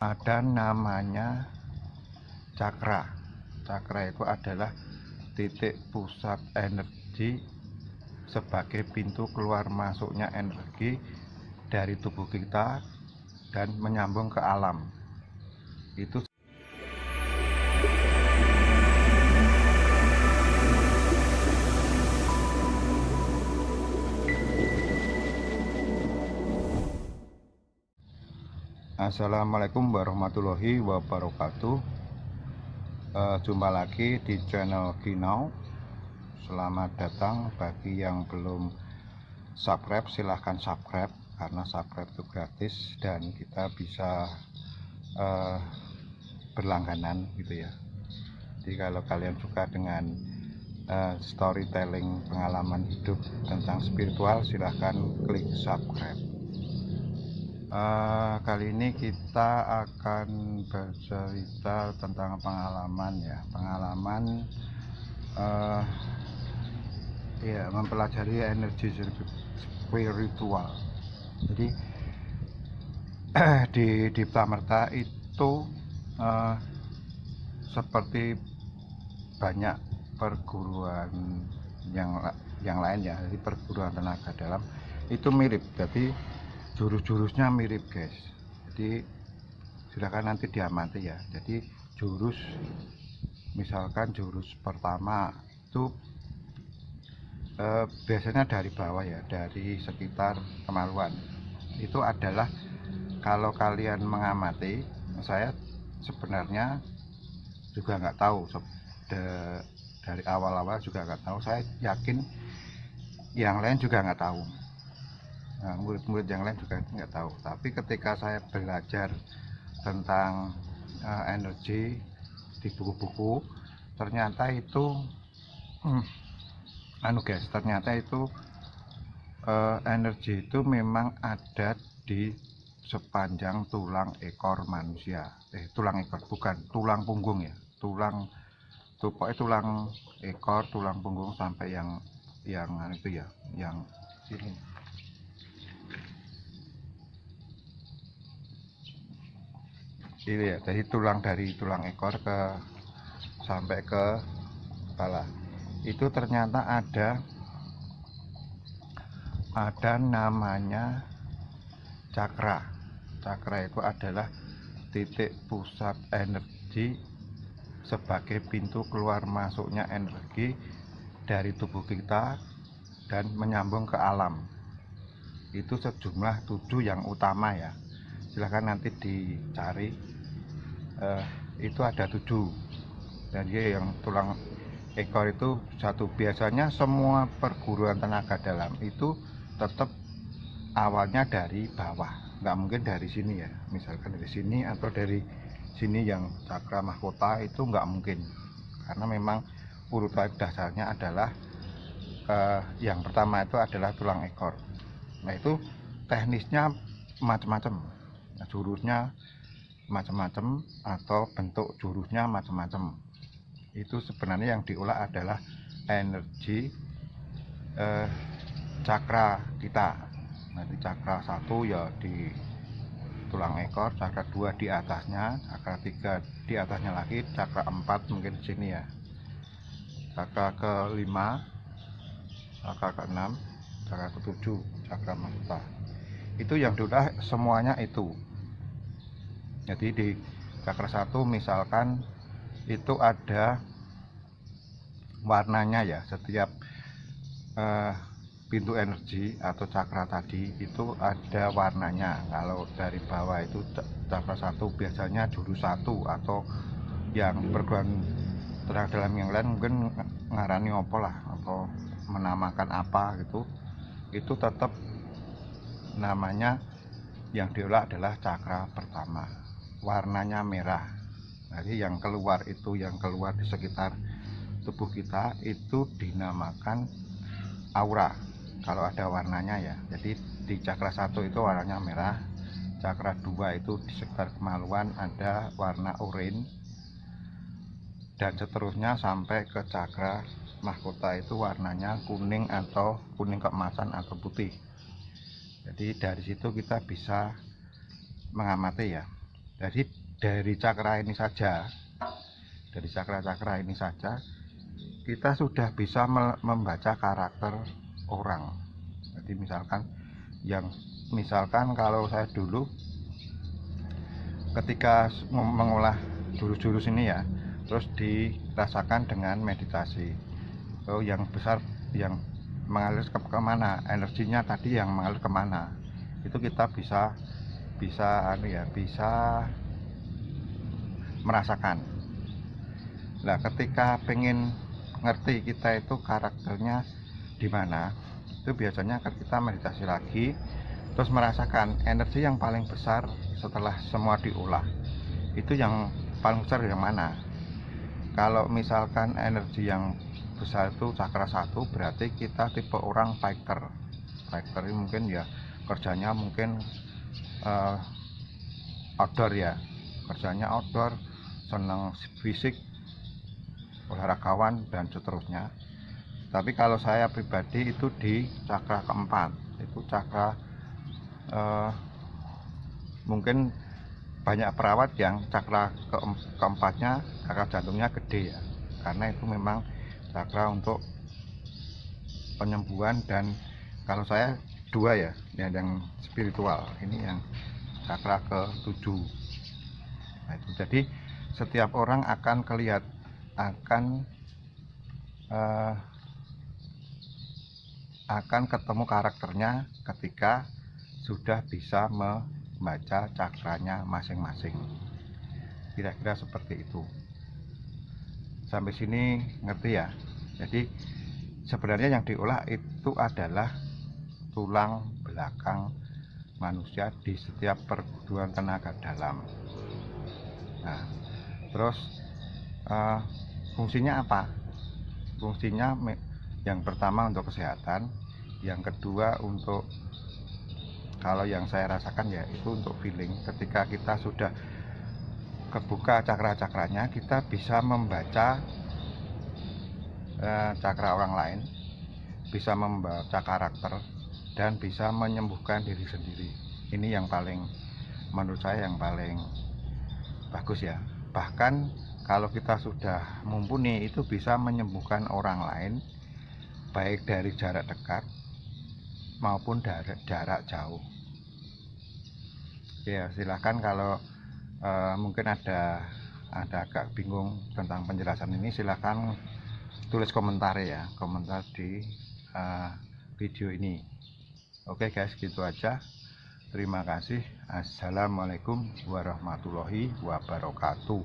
Ada namanya cakra. Cakra itu adalah titik pusat energi sebagai pintu keluar masuknya energi dari tubuh kita dan menyambung ke alam. Itu Assalamualaikum warahmatullahi wabarakatuh. Jumpa lagi di channel Ginau. Selamat datang. Bagi yang belum subscribe, silahkan subscribe karena subscribe itu gratis dan kita bisa berlangganan gitu ya. Jadi kalau kalian suka dengan storytelling pengalaman hidup tentang spiritual, silahkan klik subscribe. Kali ini kita akan bercerita tentang pengalaman ya, mempelajari energi spiritual. Jadi di Pramerta itu seperti banyak perguruan yang lain ya. Jadi perguruan tenaga dalam itu mirip, jadi jurus-jurusnya mirip guys. Jadi silakan nanti diamati ya. Jadi misalkan jurus pertama itu biasanya dari bawah ya, dari sekitar kemaluan. Itu adalah kalau kalian mengamati, saya sebenarnya juga nggak tahu dari awal-awal juga nggak tahu. Saya yakin yang lain juga nggak tahu. Nah, murid-murid yang lain juga nggak tahu. Tapi ketika saya belajar tentang energi di buku-buku, ternyata itu ternyata itu energi itu memang ada di sepanjang tulang ekor manusia. Tulang ekor, bukan tulang punggung ya. Pokoknya tulang ekor, tulang punggung sampai yang itu ya, yang sini. Ini ya, jadi dari tulang ekor sampai ke kepala itu ternyata ada namanya cakra. Cakra itu adalah titik pusat energi sebagai pintu keluar masuknya energi dari tubuh kita dan menyambung ke alam. Itu sejumlah 7 yang utama ya. Silahkan nanti dicari. Itu ada 7. Dan dia yang tulang ekor itu satu. Biasanya semua perguruan tenaga dalam itu tetap awalnya dari bawah, nggak mungkin dari sini ya. Misalkan dari sini atau dari sini yang cakra mahkota itu nggak mungkin, karena memang urutan dasarnya adalah yang pertama itu adalah tulang ekor. Nah itu teknisnya macam-macam, jurusnya macam-macam atau bentuk jurusnya macam-macam. Itu sebenarnya yang diolah adalah energi cakra kita. Nanti cakra 1 ya di tulang ekor, cakra 2 di atasnya, cakra 3 di atasnya lagi, cakra 4 mungkin di sini ya, cakra ke-5, cakra ke-6, cakra ke-7, cakra mahkota. Itu yang diolah semuanya itu. Jadi di cakra 1 misalkan itu ada warnanya ya, setiap pintu energi atau cakra tadi itu ada warnanya. Kalau dari bawah itu cakra 1 biasanya jurus 1, atau yang perguruan tenaga dalam yang lain mungkin ngarani apa lah, atau menamakan apa gitu. Itu tetap namanya yang diolah adalah cakra pertama, warnanya merah. Jadi yang keluar di sekitar tubuh kita itu dinamakan aura kalau ada warnanya ya. Jadi di cakra 1 itu warnanya merah, cakra 2 itu di sekitar kemaluan ada warna oranye, dan seterusnya sampai ke cakra mahkota itu warnanya kuning atau kuning keemasan atau putih. Jadi dari situ kita bisa mengamati ya. Jadi dari cakra ini saja, dari cakra-cakra ini saja kita sudah bisa membaca karakter orang. Jadi misalkan kalau saya dulu ketika mengolah jurus-jurus ini ya, terus dirasakan dengan meditasi. Oh, yang besar yang mengalir kemana, energinya tadi yang mengalir kemana, itu kita bisa merasakan. Nah, ketika pengen ngerti kita itu karakternya di mana, itu biasanya akan kita meditasi lagi, terus merasakan energi yang paling besar setelah semua diolah. Itu yang paling besar yang mana? Kalau misalkan energi yang besar itu cakra 1, berarti kita tipe orang fighter. Fighter ini mungkin ya kerjanya mungkin outdoor ya, kerjanya outdoor, senang fisik, olahragawan dan seterusnya. Tapi kalau saya pribadi itu di cakra keempat, itu cakra mungkin banyak perawat yang cakra keempatnya, cakra jantungnya gede ya, karena itu memang cakra untuk penyembuhan. Dan kalau saya 2 ya, yang spiritual, ini yang cakra ke-7. Nah, itu jadi setiap orang akan akan ketemu karakternya ketika sudah bisa membaca cakranya masing-masing. Kira-kira seperti itu. Sampai sini ngerti ya? Jadi sebenarnya yang diolah itu adalah tulang belakang manusia di setiap perguruan tenaga dalam. Nah, terus fungsinya apa? Fungsinya yang pertama untuk kesehatan, yang kedua untuk, kalau yang saya rasakan ya itu untuk feeling. Ketika kita sudah kebuka cakra-cakranya, kita bisa membaca cakra orang lain, bisa membaca karakter, dan bisa menyembuhkan diri sendiri. Ini yang paling, menurut saya yang paling bagus ya. Bahkan kalau kita sudah mumpuni, itu bisa menyembuhkan orang lain, baik dari jarak dekat maupun dari jarak jauh. Ya, silahkan kalau mungkin ada agak bingung tentang penjelasan ini, silahkan tulis komentar ya, komentar di video ini. Oke guys, gitu aja. Terima kasih. Assalamualaikum warahmatullahi wabarakatuh.